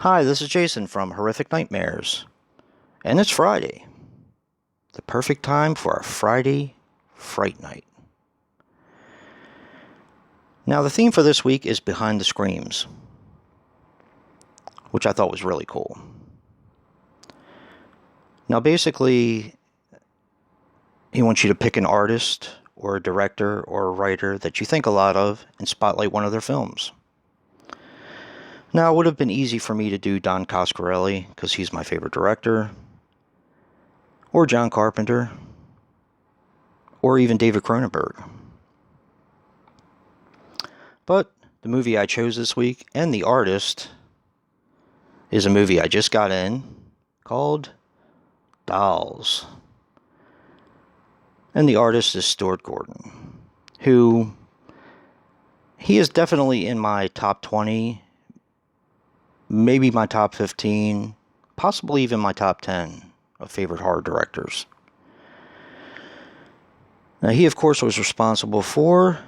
Hi, this is Jason from Horrific Nightmares, and it's Friday, the perfect time for a Friday Fright Night. Now, the theme for this week is Behind the Screams, which I thought was really cool. Now, basically, he wants you to pick an artist or a director or a writer that you think a lot of and spotlight one of their films. Now, it would have been easy for me to do Don Coscarelli, because he's my favorite director, or John Carpenter, or even David Cronenberg. But the movie I chose this week, and the artist, is a movie I just got in, called Dolls. And the artist is Stuart Gordon, who, he is definitely in my top 20, maybe my top 15, possibly even my top 10 of favorite horror directors. Now, he, of course, was responsible for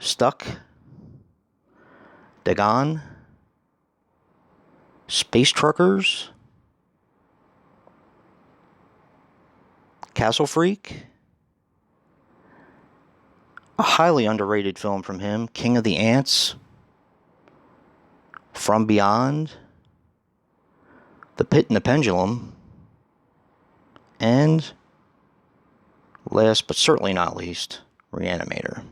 Stuck, Dagon, Space Truckers, Castle Freak, a highly underrated film from him, King of the Ants, From Beyond, The Pit and the Pendulum, and, last but certainly not least, Reanimator.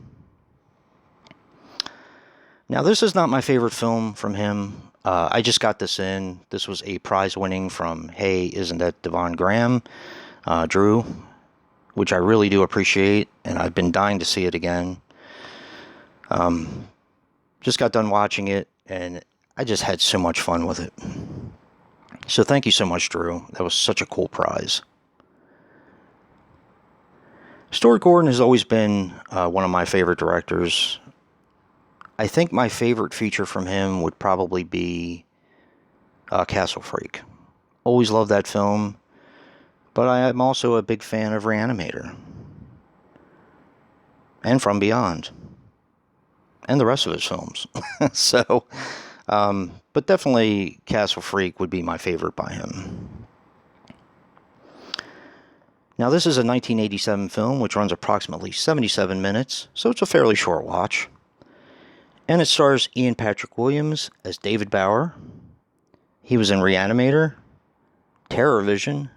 Now, this is not my favorite film from him. I just got this in. This was a prize winning from Hey, Isn't That Devon Graham, Drew, which I really do appreciate, and I've been dying to see it again. Just got done watching it, and I just had so much fun with it. So thank you so much, Drew. That was such a cool prize. Stuart Gordon has always been one of my favorite directors. I think my favorite feature from him would probably be Castle Freak. Always loved that film, but I am also a big fan of Reanimator, and From Beyond, and the rest of his films. So, but definitely Castle Freak would be my favorite by him. Now, this is a 1987 film, which runs approximately 77 minutes, so it's a fairly short watch. And it stars Ian Patrick Williams as David Bauer. He was in Reanimator, Terror Vision,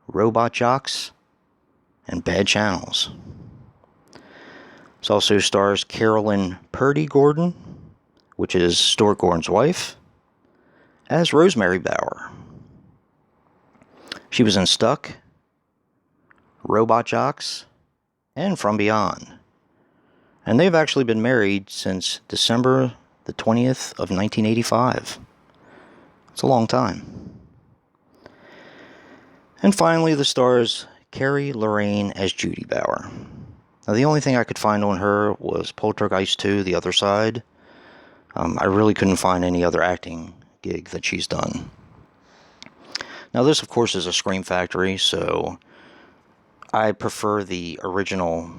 Robot Jocks, and Bad Channels. It also stars Carolyn Purdy Gordon, which is Stuart Gordon's wife, as Rosemary Bauer. She was in Stuck, Robot Jocks, and From Beyond. And they've actually been married since December the 20th of 1985. It's a long time. And finally, the stars Carrie Lorraine as Judy Bauer. Now, the only thing I could find on her was Poltergeist 2, The Other Side. I really couldn't find any other acting gig that she's done. Now, this, of course, is a Scream Factory, so I prefer the original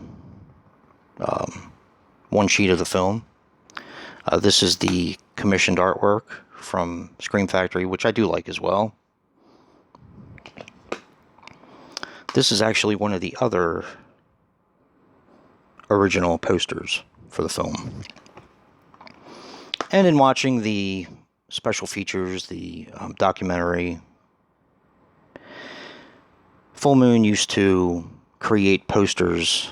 one sheet of the film. This is the commissioned artwork from Scream Factory, which I do like as well. This is actually one of the other original posters for the film. And in watching the special features, the documentary, Full Moon used to create posters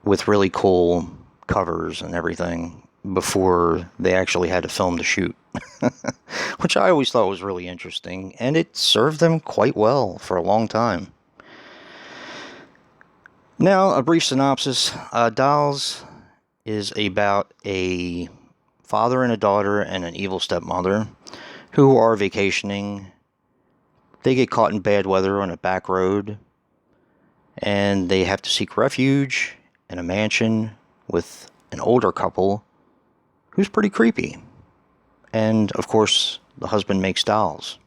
with really cool covers and everything before they actually had to film the shoot, which I always thought was really interesting, and it served them quite well for a long time. Now, a brief synopsis. Dolls is about a father and a daughter and an evil stepmother who are vacationing. They get caught in bad weather on a back road, and they have to seek refuge in a mansion with an older couple who's pretty creepy. And, of course, the husband makes dolls.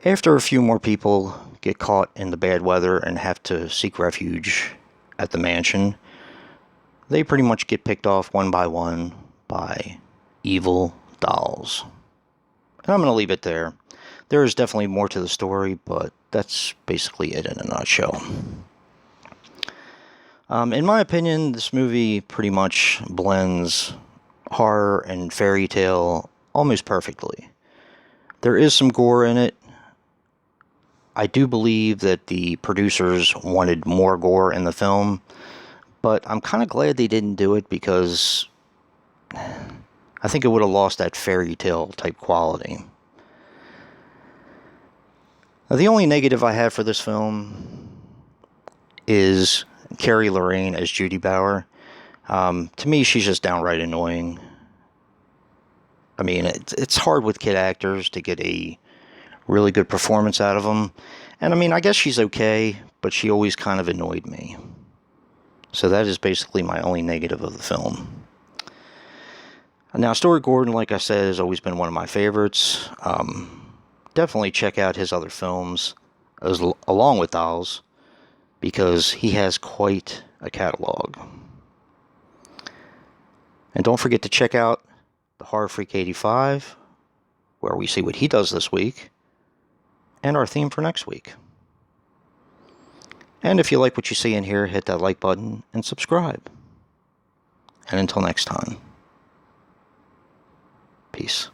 After a few more people get caught in the bad weather and have to seek refuge at the mansion, they pretty much get picked off one by one by evil dolls. And I'm going to leave it there. There is definitely more to the story, but that's basically it in a nutshell. In my opinion, this movie pretty much blends horror and fairy tale almost perfectly. There is some gore in it. I do believe that the producers wanted more gore in the film, but I'm kind of glad they didn't do it because I think it would have lost that fairy tale type quality. Now, the only negative I have for this film is Carrie Lorraine as Judy Bauer. To me, she's just downright annoying. I mean, it's hard with kid actors to get a really good performance out of them. And I mean, I guess she's okay, but she always kind of annoyed me. So that is basically my only negative of the film. Now, Stuart Gordon, like I said, has always been one of my favorites. Definitely check out his other films along with Dolls, because he has quite a catalog. And don't forget to check out the HorrorFreak 85, where we see what he does this week, and our theme for next week. And if you like what you see in here, hit that like button and subscribe. And until next time, peace.